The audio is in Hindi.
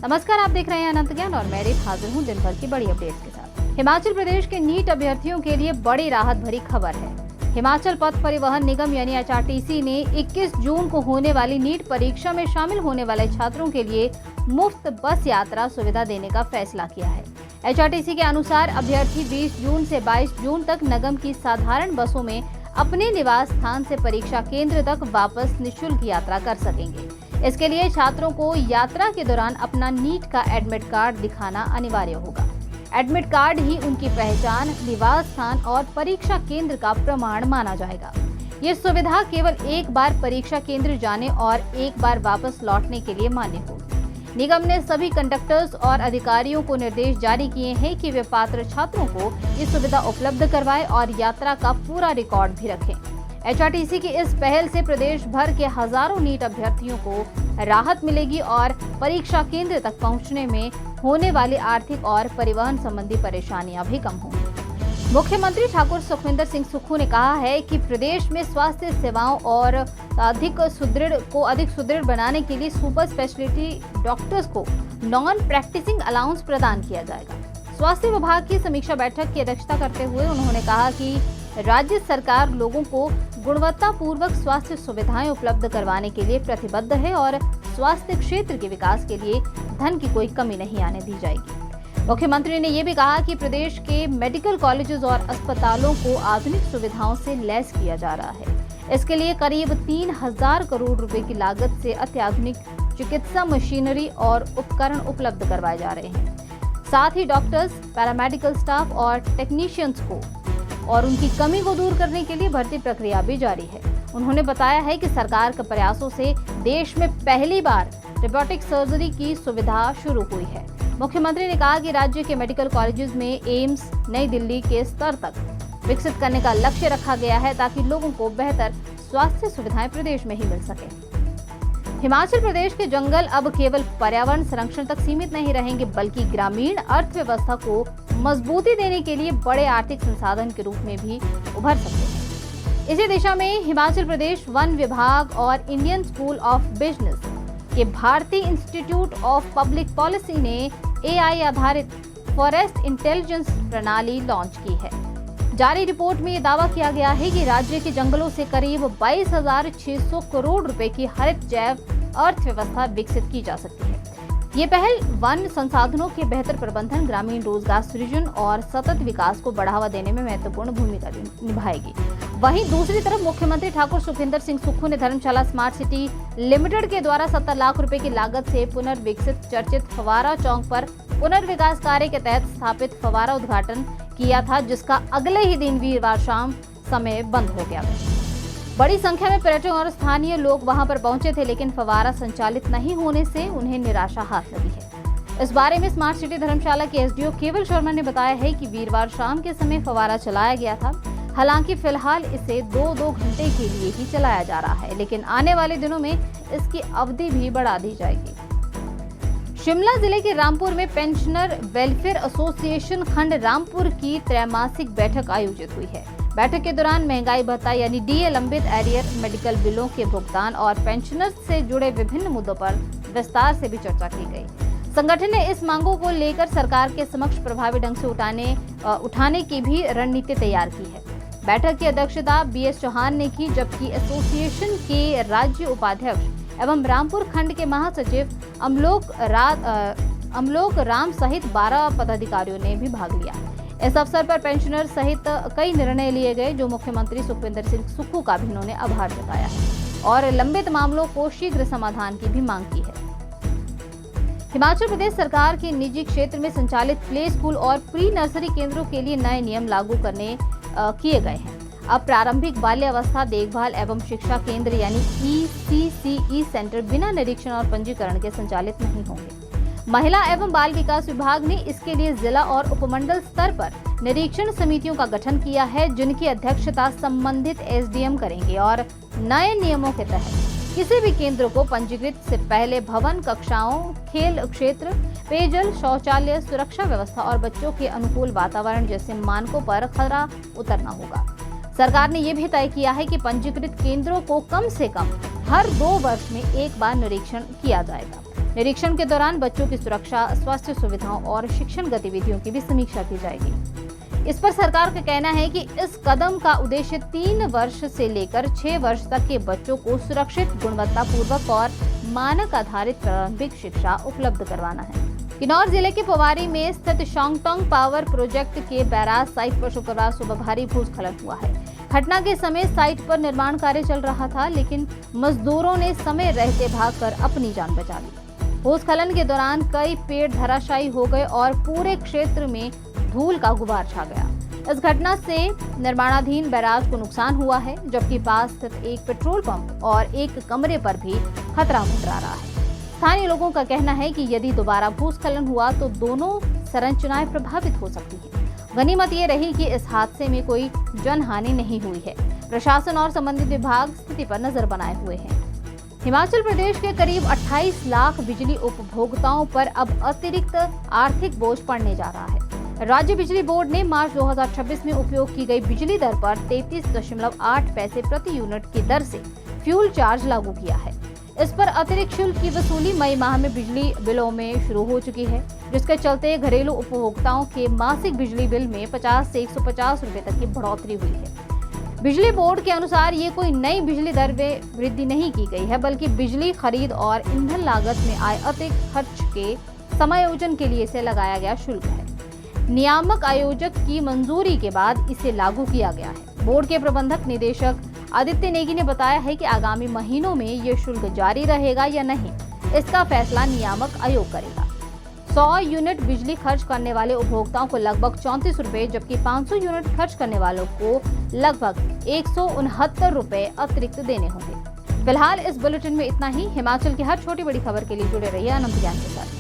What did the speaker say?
नमस्कार, आप देख रहे हैं अनंत ज्ञान और मैं रित हाजिर हूं दिन भर की बड़ी अपडेट्स के साथ। हिमाचल प्रदेश के नीट अभ्यर्थियों के लिए बड़ी राहत भरी खबर है। हिमाचल पथ परिवहन निगम यानी HRTC ने 21 जून को होने वाली नीट परीक्षा में शामिल होने वाले छात्रों के लिए मुफ्त बस यात्रा सुविधा देने का फैसला किया है। HRTC के अनुसार अभ्यर्थी 20 जून से 22 जून तक निगम की साधारण बसों में अपने निवास स्थान से परीक्षा केंद्र तक वापस निःशुल्क यात्रा कर सकेंगे। इसके लिए छात्रों को यात्रा के दौरान अपना नीट का एडमिट कार्ड दिखाना अनिवार्य होगा। एडमिट कार्ड ही उनकी पहचान, निवास स्थान और परीक्षा केंद्र का प्रमाण माना जाएगा। ये सुविधा केवल एक बार परीक्षा केंद्र जाने और एक बार वापस लौटने के लिए मान्य होगी। निगम ने सभी कंडक्टर्स और अधिकारियों को निर्देश जारी किए हैं कि वे पात्र छात्रों को ये सुविधा उपलब्ध करवाएं और यात्रा का पूरा रिकॉर्ड भी रखें। HRTC की इस पहल से प्रदेश भर के हजारों नीट अभ्यर्थियों को राहत मिलेगी और परीक्षा केंद्र तक पहुंचने में होने वाली आर्थिक और परिवहन संबंधी परेशानियां भी कम होंगी। मुख्यमंत्री ठाकुर सुखविंदर सिंह सुक्खू ने कहा है कि प्रदेश में स्वास्थ्य सेवाओं और अधिक सुदृढ़ बनाने के लिए सुपर स्पेशलिटी डॉक्टर्स को नॉन प्रैक्टिसिंग अलाउंस प्रदान किया जाएगा। स्वास्थ्य विभाग की समीक्षा बैठक की अध्यक्षता करते हुए उन्होंने कहा कि राज्य सरकार लोगों को गुणवत्तापूर्वक स्वास्थ्य सुविधाएं उपलब्ध करवाने के लिए प्रतिबद्ध है और स्वास्थ्य क्षेत्र के विकास के लिए धन की कोई कमी नहीं आने दी जाएगी। मुख्यमंत्री ने ये भी कहा कि प्रदेश के मेडिकल कॉलेजेस और अस्पतालों को आधुनिक सुविधाओं से लैस किया जा रहा है। इसके लिए करीब 3000 करोड़ रुपए की लागत से अत्याधुनिक चिकित्सा मशीनरी और उपकरण उपलब्ध करवाए जा रहे हैं। साथ ही डॉक्टर्स, पैरामेडिकल स्टाफ और टेक्नीशियंस को और उनकी कमी को दूर करने के लिए भर्ती प्रक्रिया भी जारी है। उन्होंने बताया है कि सरकार के प्रयासों से देश में पहली बार रोबोटिक सर्जरी की सुविधा शुरू हुई है। मुख्यमंत्री ने कहा कि राज्य के मेडिकल कॉलेजेस में एम्स नई दिल्ली के स्तर तक विकसित करने का लक्ष्य रखा गया है ताकि लोगों को बेहतर स्वास्थ्य सुविधाएं प्रदेश में ही मिल सके। हिमाचल प्रदेश के जंगल अब केवल पर्यावरण संरक्षण तक सीमित नहीं रहेंगे बल्कि ग्रामीण अर्थव्यवस्था को मजबूती देने के लिए बड़े आर्थिक संसाधन के रूप में भी उभर सकते हैं। इसी दिशा में हिमाचल प्रदेश वन विभाग और इंडियन स्कूल ऑफ बिजनेस के भारतीय इंस्टीट्यूट ऑफ पब्लिक पॉलिसी ने AI आधारित फॉरेस्ट इंटेलिजेंस प्रणाली लॉन्च की है। जारी रिपोर्ट में ये दावा किया गया है कि राज्य के जंगलों से करीब 22,600 करोड़ रुपए की हरित जैव अर्थव्यवस्था विकसित की जा सकती है। ये पहल वन संसाधनों के बेहतर प्रबंधन, ग्रामीण रोजगार सृजन और सतत विकास को बढ़ावा देने में महत्वपूर्ण भूमिका निभाएगी। वहीं दूसरी तरफ मुख्यमंत्री ठाकुर सुखविंदर सिंह सुक्खू ने धर्मशाला स्मार्ट सिटी लिमिटेड के द्वारा 70 लाख रुपए की लागत से पुनर्विकसित चर्चित फवारा चौक पर पुनर्विकास कार्य के तहत स्थापित फवारा उद्घाटन किया था, जिसका अगले ही दिन वीरवार शाम समय बंद हो गया। बड़ी संख्या में पर्यटक और स्थानीय लोग वहां पर पहुंचे थे, लेकिन फवारा संचालित नहीं होने से उन्हें निराशा हाथ लगी है। इस बारे में स्मार्ट सिटी धर्मशाला के SDO केवल शर्मा ने बताया है कि वीरवार शाम के समय फवारा चलाया गया था। हालांकि फिलहाल इसे 2-2 घंटे के लिए ही चलाया जा रहा है, लेकिन आने वाले दिनों में इसकी अवधि भी बढ़ा दी जाएगी। शिमला जिले के रामपुर में पेंशनर वेलफेयर एसोसिएशन खंड रामपुर की त्रैमासिक बैठक आयोजित हुई है। बैठक के दौरान महंगाई भत्ता यानी DA, लंबित एरियर, मेडिकल बिलों के भुगतान और पेंशनर्स से जुड़े विभिन्न मुद्दों पर विस्तार से भी चर्चा की गई। संगठन ने इस मांगों को लेकर सरकार के समक्ष प्रभावी ढंग से उठाने की भी रणनीति तैयार की है। बैठक की अध्यक्षता BS चौहान ने की, जबकि एसोसिएशन के राज्य उपाध्यक्ष एवं रामपुर खंड के महासचिव अमलोक राम सहित 12 पदाधिकारियों ने भी भाग लिया। इस अवसर पर पेंशनर सहित कई निर्णय लिए गए, जो मुख्यमंत्री सुखविंदर सिंह सुक्खू का भी उन्होंने आभार जताया है और लंबित मामलों को शीघ्र समाधान की भी मांग की है। हिमाचल प्रदेश सरकार के निजी क्षेत्र में संचालित प्ले स्कूल और प्री नर्सरी केंद्रों के लिए नए नियम लागू किए गए हैं। अब प्रारंभिक बाल्य अवस्था देखभाल एवं शिक्षा केंद्र यानी ECCE सेंटर बिना निरीक्षण और पंजीकरण के संचालित नहीं होंगे। महिला एवं बाल विकास विभाग ने इसके लिए जिला और उपमंडल स्तर पर निरीक्षण समितियों का गठन किया है, जिनकी अध्यक्षता संबंधित SDM करेंगे और नए नियमों के तहत किसी भी केंद्र को पंजीकृत से पहले भवन, कक्षाओं, खेल क्षेत्र, पेयजल, शौचालय, सुरक्षा व्यवस्था और बच्चों के अनुकूल वातावरण जैसे मानकों पर खरा उतरना होगा। सरकार ने ये भी तय किया है कि पंजीकृत केंद्रों को कम से कम हर 2 वर्ष में एक बार निरीक्षण किया जाएगा। निरीक्षण के दौरान बच्चों की सुरक्षा, स्वास्थ्य सुविधाओं और शिक्षण गतिविधियों की भी समीक्षा की जाएगी। इस पर सरकार का कहना है कि इस कदम का उद्देश्य 3 वर्ष से लेकर 6 वर्ष तक के बच्चों को सुरक्षित, गुणवत्तापूर्वक और मानक आधारित प्रारंभिक शिक्षा उपलब्ध करवाना है। किन्नौर जिले के पवारी में स्थित शांगटोंग पावर प्रोजेक्ट के बैराज साइट पर शुक्रवार सुबह भारी भूस्खलन हुआ है। घटना के समय साइट पर निर्माण कार्य चल रहा था, लेकिन मजदूरों ने समय रहते भागकर अपनी जान बचा ली। भूस्खलन के दौरान कई पेड़ धराशायी हो गए और पूरे क्षेत्र में धूल का गुबार छा गया। इस घटना से निर्माणाधीन बैराज को नुकसान हुआ है, जबकि पास स्थित एक पेट्रोल पंप और एक कमरे पर भी खतरा मंडरा रहा है। स्थानीय लोगों का कहना है कि यदि दोबारा भूस्खलन हुआ तो दोनों संरचनाएं प्रभावित हो सकती हैं। गनीमत ये रही कि इस हादसे में कोई जनहानि नहीं हुई है। प्रशासन और संबंधित विभाग स्थिति पर नजर बनाए हुए हैं। हिमाचल प्रदेश के करीब 28 लाख बिजली उपभोक्ताओं पर अब अतिरिक्त आर्थिक बोझ पड़ने जा रहा है। राज्य बिजली बोर्ड ने मार्च 2026 में उपयोग की गई बिजली दर पर 33.8 पैसे प्रति यूनिट की दर से फ्यूल चार्ज लागू किया है। इस पर अतिरिक्त शुल्क की वसूली मई माह में बिजली बिलों में शुरू हो चुकी है, जिसके चलते घरेलू उपभोक्ताओं के मासिक बिजली बिल में 50 से 150 रुपए तक की बढ़ोतरी हुई है। बिजली बोर्ड के अनुसार ये कोई नई बिजली दर में वृद्धि नहीं की गई है, बल्कि बिजली खरीद और ईंधन लागत में आए अतिरिक्त खर्च के समायोजन के लिए इसे लगाया गया शुल्क है। नियामक आयोजक की मंजूरी के बाद इसे लागू किया गया है। बोर्ड के प्रबंधक निदेशक आदित्य नेगी ने बताया है कि आगामी महीनों में ये शुल्क जारी रहेगा या नहीं, इसका फैसला नियामक आयोग करेगा। 100 यूनिट बिजली खर्च करने वाले उपभोक्ताओं को लगभग 34 रुपए, जबकि 500 यूनिट खर्च करने वालों को लगभग 169 रुपए अतिरिक्त देने होंगे। फिलहाल इस बुलेटिन में इतना ही। हिमाचल की हर छोटी बड़ी खबर के लिए जुड़े रहिए आनंद ज्ञान के साथ।